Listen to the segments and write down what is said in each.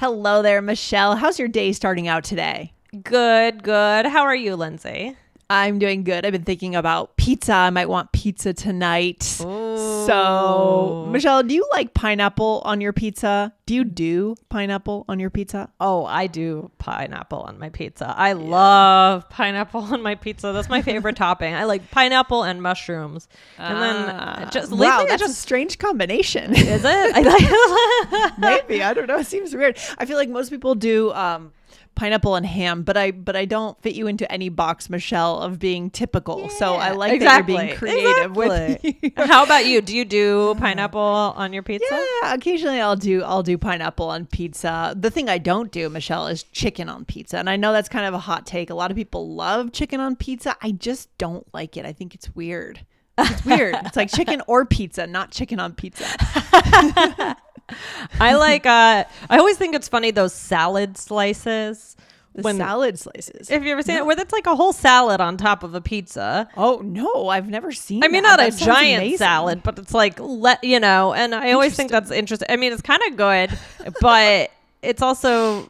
Hello there, Michelle. How's your day starting out today? Good. How are you, Lindsay? I'm doing good. I've been thinking about pizza. I might want pizza tonight. Ooh. So, Michelle, do you like pineapple on your pizza? Do you do pineapple on your pizza? Oh, I do pineapple on my pizza. I love pineapple on my pizza. That's my favorite topping. I like pineapple and mushrooms. And then just wow, that's a strange combination. Is it? Maybe. I don't know. It seems weird. I feel like most people do pineapple and ham, but I don't fit you into any box, Michelle, of being typical. Yeah, so I like that you're being creative with you. How about you? Do you do pineapple on your pizza? Yeah, occasionally I'll do pineapple on pizza. The thing I don't do, Michelle, is chicken on pizza. And I know that's kind of a hot take. A lot of people love chicken on pizza. I just don't like it. I think it's weird. It's weird. It's like chicken or pizza, not chicken on pizza. I always think it's funny, those salad slices. Salad slices. Have you ever seen it? Where that's like a whole salad on top of a pizza. Oh, no, I've never seen I mean, that. not a giant salad, but it's like, and I always think that's interesting. I mean, it's kind of good, but it's also,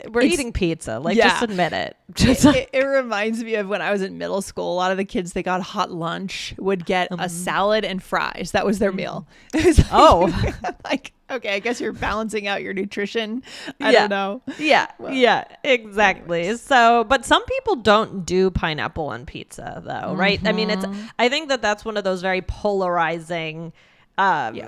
we're eating pizza. Just admit it. It reminds me of when I was in middle school. A lot of the kids, they got hot lunch, would get a salad and fries. That was their meal. It was like, okay, I guess you're balancing out your nutrition. I don't know. Yeah, exactly. So, but some people don't do pineapple on pizza though, right? I mean, I think that's one of those very polarizing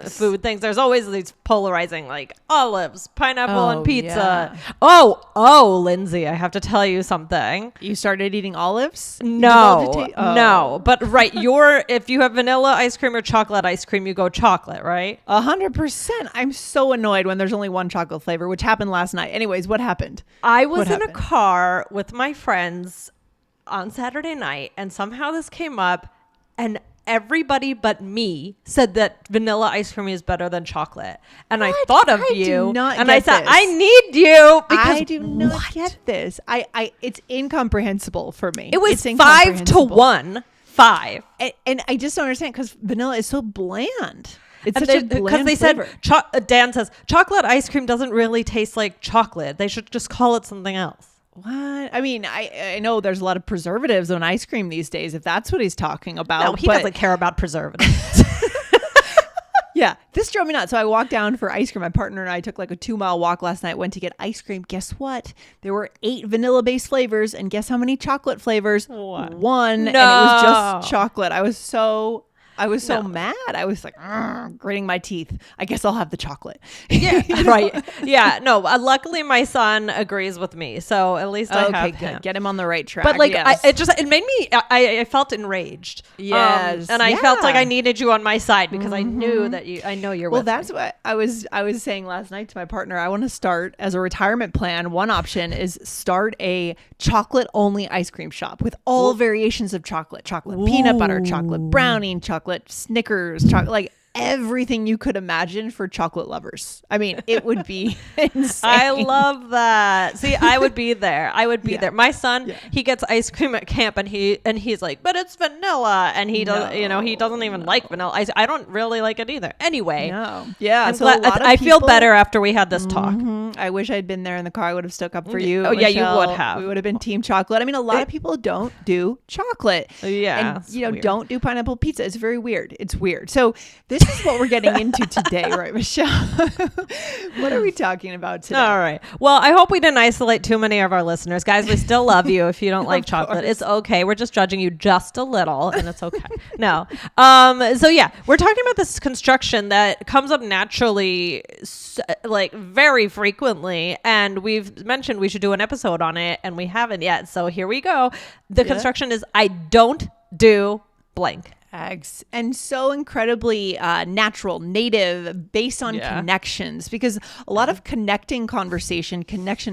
food things. There's always these polarizing, like olives, pineapple on pizza. Yeah. Oh, Lindsay, I have to tell you something. You started eating olives? No. But if you have vanilla ice cream or chocolate ice cream, you go chocolate, right? 100%. I'm so annoyed when there's only one chocolate flavor, which happened last night. Anyways, what happened? I was in a car with my friends on Saturday night, and somehow this came up, and everybody but me said that vanilla ice cream is better than chocolate. And I thought of you. And I said, I need you. Because I do not get this. It's incomprehensible for me. It was 5-1. 5. And I just don't understand, because vanilla is so bland. It's such a bland because they flavor. said, Dan says, chocolate ice cream doesn't really taste like chocolate. They should just call it something else. What? I mean, I know there's a lot of preservatives on ice cream these days, if that's what he's talking about. No, he doesn't care about preservatives. Yeah, this drove me nuts. So I walked down for ice cream. My partner and I took like a 2-mile walk last night, went to get ice cream. Guess what? There were 8 vanilla-based flavors, and guess how many chocolate flavors? One. No. And it was just chocolate. I was so mad. I was like, gritting my teeth. I guess I'll have the chocolate. Yeah, right. Yeah, no. Luckily, my son agrees with me, so at least I have him. Get him on the right track. But like, it made me. I felt enraged. Yes, and I felt like I needed you on my side, because I knew that you. I know you're. Well, that's what I was saying last night to my partner. I want to start as a retirement plan. One option is start a chocolate only ice cream shop with all variations of chocolate peanut butter, chocolate brownie, chocolate Snickers, chocolate, like everything you could imagine for chocolate lovers. I mean, it would be insane. I love that. See, I would be there. there. My son, he gets ice cream at camp, and he's like, but it's vanilla, and he doesn't, he doesn't even like vanilla ice. I don't really like it either. Anyway, yeah. I'm glad. I feel better after we had this talk. I wish I'd been there in the car. I would have stuck up for you. Oh, Michelle. Yeah, you would have. We would have been team chocolate. I mean, a lot of people don't do chocolate. Yeah, and don't do pineapple pizza. It's very weird. It's weird. So this is what we're getting into today, right, Michelle? What are we talking about today? All right. Well, I hope we didn't isolate too many of our listeners. Guys, we still love you if you don't like chocolate. It's okay. We're just judging you just a little, and it's okay. No. So yeah, we're talking about this construction that comes up naturally, like very frequently, and we've mentioned we should do an episode on it, and we haven't yet. So here we go. The construction is, I don't do blank. Eggs. And so incredibly natural, native, based on connections, because a lot of connection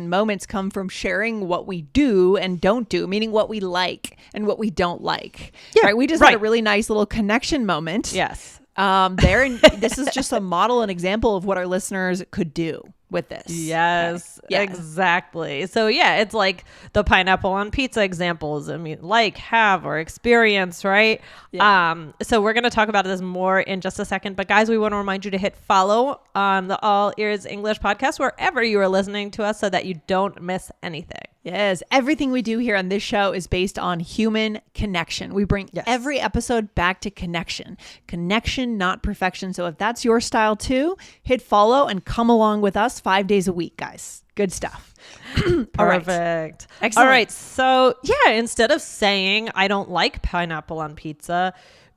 moments come from sharing what we do and don't do, meaning what we like and what we don't like. Yeah, right. We just had a really nice little connection moment. Yes. And this is just a model, an example of what our listeners could do. with this. Yes, okay. Yeah. Exactly. So yeah, it's like the pineapple on pizza examples. I mean, like, have, or experience, right? Yeah. So we're going to talk about this more in just a second. But guys, we want to remind you to hit follow on the All Ears English podcast wherever you are listening to us so that you don't miss anything. Yes. Everything we do here on this show is based on human connection. We bring every episode back to connection. Connection, not perfection. So if that's your style too, hit follow and come along with us 5 days a week, guys. Good stuff. All right. Perfect. Excellent. All right. So yeah, instead of saying I don't like pineapple on pizza,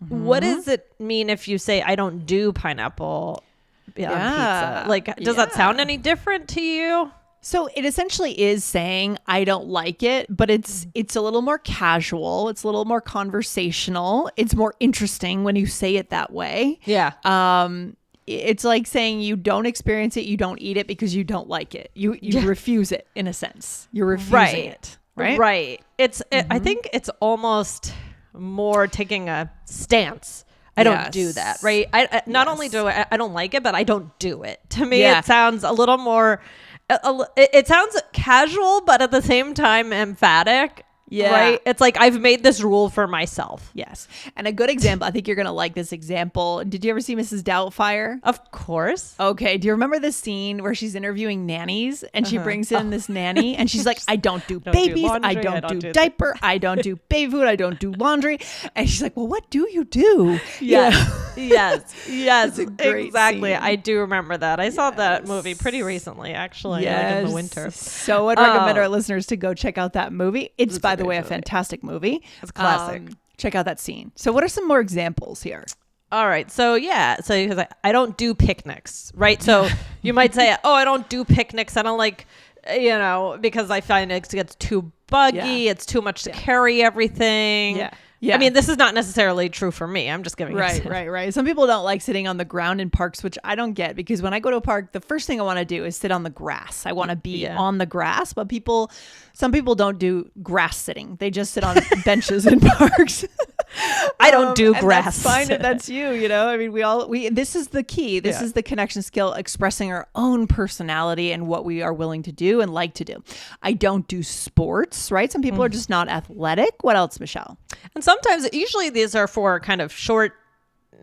what does it mean if you say I don't do pineapple on pizza? Like, does that sound any different to you? So it essentially is saying I don't like it, but it's a little more casual. It's a little more conversational. It's more interesting when you say it that way. Yeah. It's like saying you don't experience it, you don't eat it because you don't like it. You refuse it in a sense. You're refusing it. Right. Right. I think it's almost more taking a stance. I don't do that. Right. I not only do I don't like it, but I don't do it. To me, it sounds a little more. It sounds casual, but at the same time emphatic. Yeah. Right. It's like I've made this rule for myself. Yes. And a good example, I think you're going to like this example. Did you ever see Mrs. Doubtfire? Of course. Okay. Do you remember the scene where she's interviewing nannies and she brings in this nanny and she's like, I don't do babies. I don't do diaper. I don't do baby food. I don't do laundry. And she's like, well, what do you do? Yes. Yes. Exactly. Scene. I do remember that. I saw that movie pretty recently, actually, like in the winter. So I'd recommend our listeners to go check out that movie. It's by the way, a fantastic movie. It's a classic. Check out that scene. So what are some more examples here? All right. So because I don't do picnics, right? So you might say, oh, I don't do picnics. I don't like, because I find it gets too buggy. Yeah. It's too much to carry everything. Yeah. Yeah. I mean, this is not necessarily true for me. I'm just giving Right. Some people don't like sitting on the ground in parks, which I don't get, because when I go to a park, the first thing I want to do is sit on the grass. I want to be on the grass, but some people don't do grass sitting. They just sit on benches in parks. I don't do grass. That's fine if that's you, I mean, this is the key. This is the connection skill, expressing our own personality and what we are willing to do and like to do. I don't do sports, right? Some people are just not athletic. What else, Michelle? And sometimes, usually these are for kind of short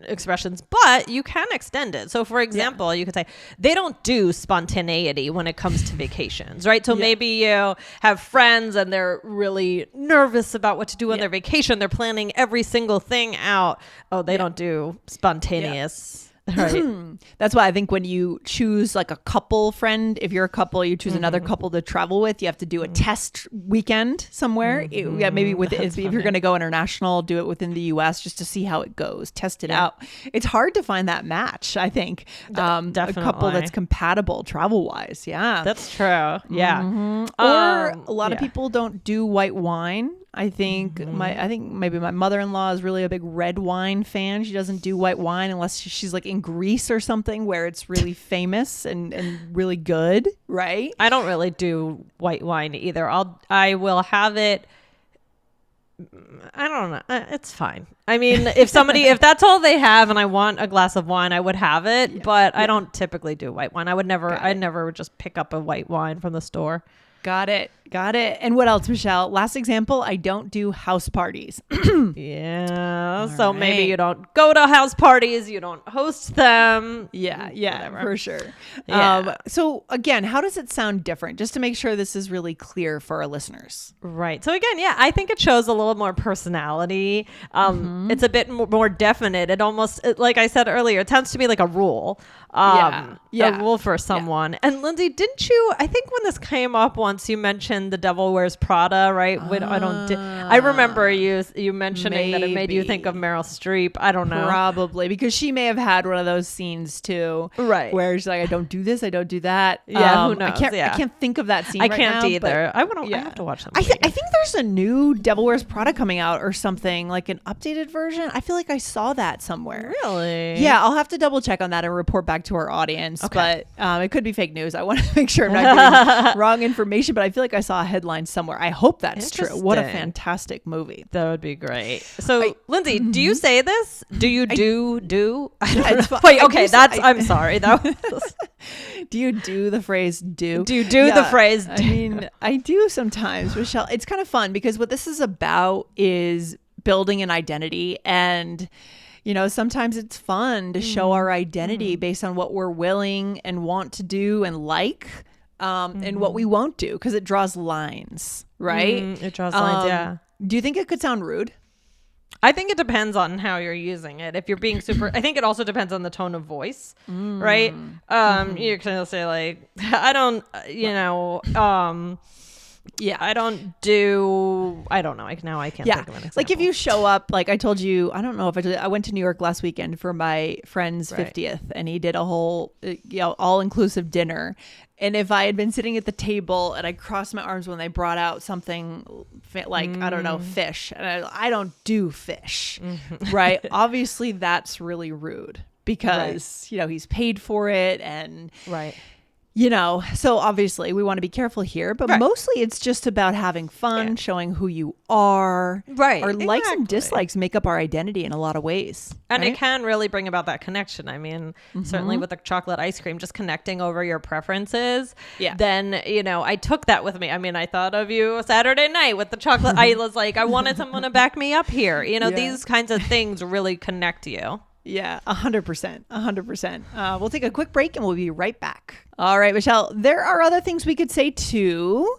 expressions, but you can extend it. So for example, you could say they don't do spontaneity when it comes to vacations, right? So maybe you have friends and they're really nervous about what to do on their vacation. They're planning every single thing out. Oh, they don't do spontaneous. Right. That's why I think when you choose like a couple friend, if you're a couple, you choose another couple to travel with, you have to do a test weekend somewhere. Maybe if you're going to go international, do it within the US just to see how it goes. Test it out. It's hard to find that match, I think. A couple that's compatible travel wise. Yeah. That's true. Yeah. Or a lot of people don't do white wine. I think maybe my mother-in-law is really a big red wine fan. She doesn't do white wine unless she's like in Greece or something where it's really famous and really good, right? I don't really do white wine either. I will have it. I don't know. It's fine. I mean, if that's all they have and I want a glass of wine, I would have it, but I don't typically do white wine. I'd never just pick up a white wine from the store. Got it. And what else, Michelle? Last example, I don't do house parties. So maybe you don't go to house parties, you don't host them. Yeah, for sure. Yeah. So again, how does it sound different? Just to make sure this is really clear for our listeners. Right. So again, I think it shows a little more personality. It's a bit more definite. It almost, like I said earlier, it tends to be like a rule. A rule for someone. And Lindsay, I think when this came up once, you mentioned The Devil Wears Prada, right? I remember you mentioning that it made you think of Meryl Streep. I don't know. Probably because she may have had one of those scenes too, right? Where she's like, I don't do this, I don't do that. Yeah, who knows? I can't think of that scene. I can't either. I have to watch that movie. I think there's a new Devil Wears Prada coming out or something, like an updated version. I feel like I saw that somewhere. Really? Yeah, I'll have to double check on that and report back to our audience. Okay. But it could be fake news. I want to make sure I'm not getting wrong information, but I feel like I saw a headline somewhere. I hope that's true. What a fantastic fantastic movie. That would be great. So, Lindsay, do you say this? Do you do? I don't It's know. fine. Wait, okay, I'm sorry. That was, Do you do the phrase do? do you do the phrase do? I mean, I do sometimes, Michelle. It's kind of fun because what this is about is building an identity. And, you know, sometimes it's fun to show our identity based on what we're willing and want to do and like. And what we won't do, because it draws lines, right? It draws lines, yeah. Do you think it could sound rude? I think it depends on how you're using it. If you're being super, I think it also depends on the tone of voice, right? You can say like, I don't, yeah, I don't know. I can't think of an example. Like if you show up, like I told you, I don't know if I went to New York last weekend for my friend's 50th, and he did a whole, all-inclusive dinner. And if I had been sitting at the table and I crossed my arms when they brought out something like, I don't know, fish, and I don't do fish, right? Obviously that's really rude because, he's paid for it and so obviously we want to be careful here, but mostly it's just about having fun, showing who you are. Right. Our likes and dislikes make up our identity in a lot of ways. And it can really bring about that connection. I mean, certainly with the chocolate ice cream, just connecting over your preferences. Yeah. Then, I took that with me. I mean, I thought of you Saturday night with the chocolate. I was like, I wanted someone to back me up here. These kinds of things really connect you. Yeah, 100%. 100%. We'll take a quick break and we'll be right back. All right, Michelle, there are other things we could say too,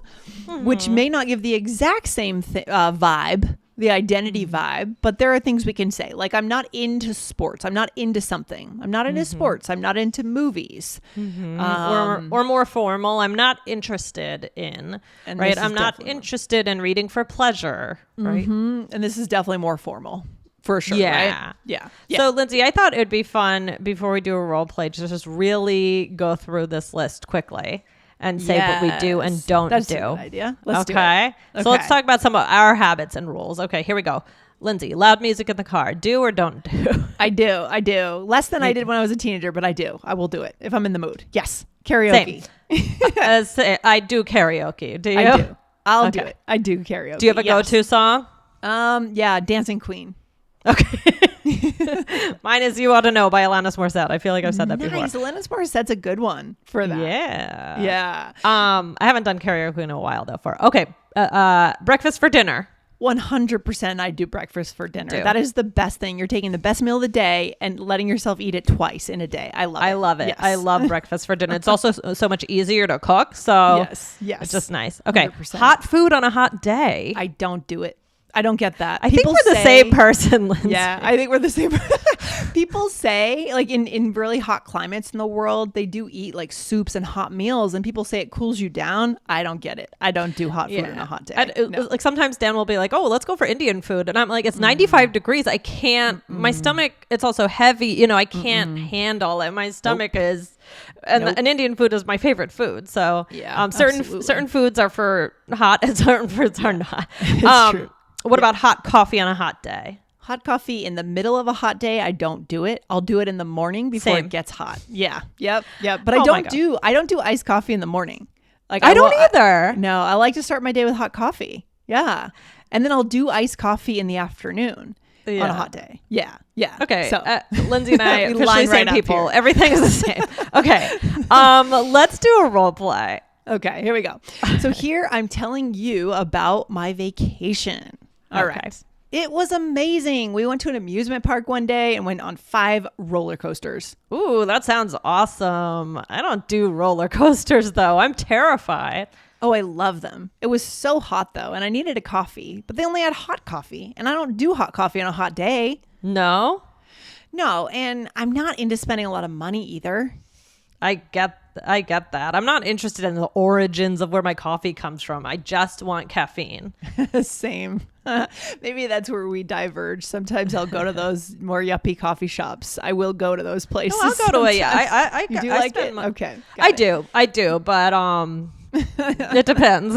which may not give the exact same vibe, the identity vibe, but there are things we can say. Like, I'm not into sports. I'm not into something. I'm not into sports. I'm not into movies. Or more formal, I'm not interested in, right? I'm not interested in reading for pleasure, right? And this is definitely more formal. For sure, right? Yeah. So, Lindsay, I thought it would be fun before we do a role play to just really go through this list quickly and say what we do and don't do. That's a good idea. Let's do it. Okay. So let's talk about some of our habits and rules. Okay, here we go. Lindsay, loud music in the car. Do or don't do? I do. Less than I did when I was a teenager, but I do. I will do it if I'm in the mood. Yes. Karaoke. I do karaoke. Do you? I do. I'll do it. I do karaoke. Do you have a go-to song? Yeah, Dancing Queen. Okay. Mine is You Ought to Know by Alanis Morissette. I feel like I've said that before. Nice. Alanis Morissette's a good one for that. Yeah. I haven't done karaoke in a while though. Okay. Breakfast for dinner. 100% I do breakfast for dinner. That is the best thing. You're taking the best meal of the day and letting yourself eat it twice in a day. I love it. Yes. I love breakfast for dinner. It's also so much easier to cook. So yes. It's just nice. Okay. 100%. Hot food on a hot day. I don't do it. I don't get that. I think we're the same person, Lindsay. Yeah, I think we're the same. People say, like in really hot climates in the world, they do eat like soups and hot meals, and people say it cools you down. I don't get it. I don't do hot food on a hot day. Like sometimes Dan will be like, "Oh, let's go for Indian food," and I'm like, "It's 95 degrees. I can't. My stomach. It's also heavy. I can't handle it. My stomach is." And Indian food is my favorite food. So certain foods are for hot and certain foods are not. It's true. What about hot coffee on a hot day? Hot coffee in the middle of a hot day, I don't do it. I'll do it in the morning before it gets hot. Yeah. Yep. But I don't do iced coffee in the morning. Like I don't either. No, I like to start my day with hot coffee. Yeah. And then I'll do iced coffee in the afternoon on a hot day. Yeah. Okay. So Lindsay and I officially same people. Here. Everything is the same. Okay. Let's do a role play. Okay, here we go. So here I'm telling you about my vacation. All right. It was amazing. We went to an amusement park one day and went on 5 roller coasters. Ooh, that sounds awesome. I don't do roller coasters though. I'm terrified. Oh, I love them. It was so hot though, and I needed a coffee, but they only had hot coffee, and I don't do hot coffee on a hot day. No, and I'm not into spending a lot of money either. I get that. I'm not interested in the origins of where my coffee comes from. I just want caffeine. Same. Maybe that's where we diverge. Sometimes I'll go to those more yuppie coffee shops. I will go to those places. No, I'll go sometimes. to I You do I like it? Okay. I do, but it depends.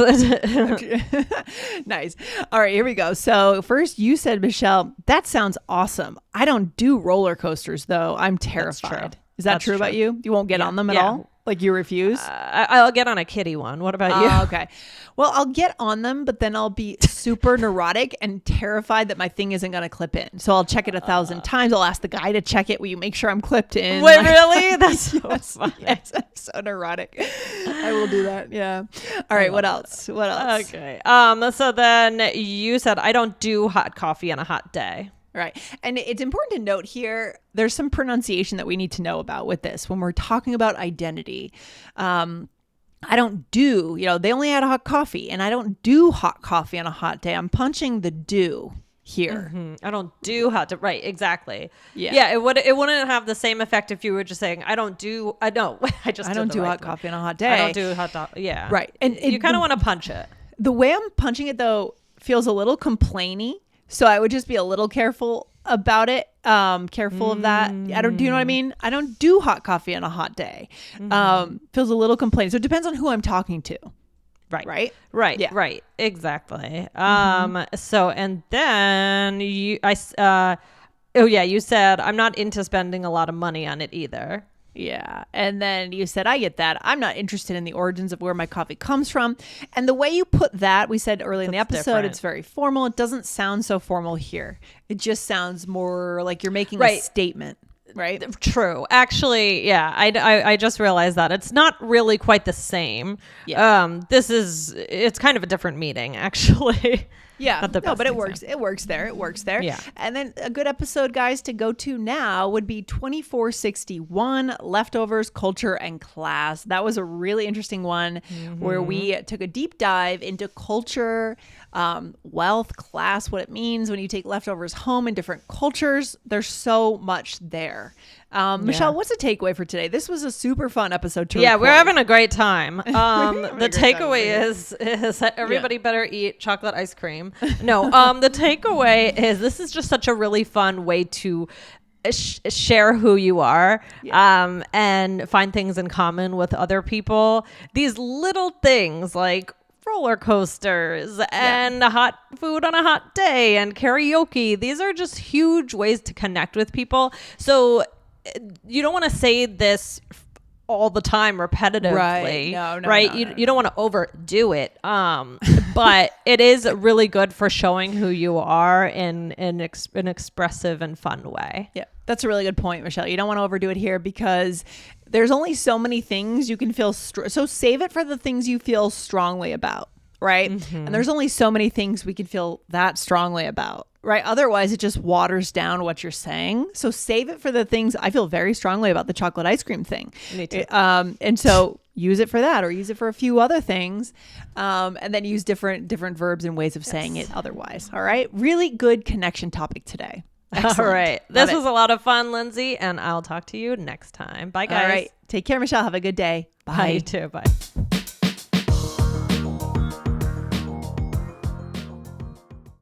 Nice. All right, here we go. So first you said, Michelle, that sounds awesome. I don't do roller coasters though. I'm terrified. Is that true about you? You won't get on them at all? Like you refuse? I'll get on a kitty one. What about you? Okay. Well, I'll get on them, but then I'll be super neurotic and terrified that my thing isn't going to clip in. So I'll check it 1,000 times. I'll ask the guy to check it. Will you make sure I'm clipped in? Wait, really? That's so funny. Yes, I'm so neurotic. I will do that. Yeah. All right. What else? What else? Okay. So then you said, I don't do hot coffee on a hot day. Right. And it's important to note here, there's some pronunciation that we need to know about with this. When we're talking about identity, I don't do, they only had hot coffee, and I don't do hot coffee on a hot day. I'm punching the do here. I don't do hot day. Right. Exactly. Yeah. Yeah. It wouldn't have the same effect if you were just saying, I don't do hot coffee on a hot day. I don't do yeah. Right. And you kind of want to punch it. The way I'm punching it, though, feels a little complainy. So I would just be a little careful about it. Careful of that. Do you know what I mean? I don't do hot coffee on a hot day. Feels a little complainy. So it depends on who I'm talking to. Right. Yeah. Right. Exactly. So, and then you said, I'm not into spending a lot of money on it either. Yeah. And then you said, I get that. I'm not interested in the origins of where my coffee comes from. And the way you put that, we said early in the episode, different. It's very formal. It doesn't sound so formal here. It just sounds more like you're making a statement. Right. True. Actually, yeah, I just realized that it's not really quite the same. Yeah. It's kind of a different meaning, actually. Yeah. No, but it works. It works there. It works there. Yeah. And then a good episode, guys, to go to now would be 2461, Leftovers, Culture, and Class. That was a really interesting one where we took a deep dive into culture, wealth, class, what it means when you take leftovers home in different cultures. There's so much there. Michelle, what's the takeaway for today? This was a super fun episode to record. We're having a great time. The takeaway is that everybody better eat chocolate ice cream. No, the takeaway is this is just such a really fun way to share who you are and find things in common with other people. These little things like roller coasters and hot food on a hot day and karaoke. These are just huge ways to connect with people. So you don't want to say this all the time repetitively, right? No, you don't want to overdo it. But it is really good for showing who you are in an expressive and fun way. Yeah, that's a really good point, Michelle. You don't want to overdo it here because there's only so many things you can feel. So save it for the things you feel strongly about, right? And there's only so many things we can feel that strongly about. Right. Otherwise, it just waters down what you're saying. So save it for the things I feel very strongly about, the chocolate ice cream thing. Me too. And so use it for that, or use it for a few other things, and then use different verbs and ways of saying it otherwise. All right. Really good connection topic today. Excellent. All right. This was a lot of fun, Lindsay, and I'll talk to you next time. Bye, guys. All right. Take care, Michelle. Have a good day. Bye. You too. Bye.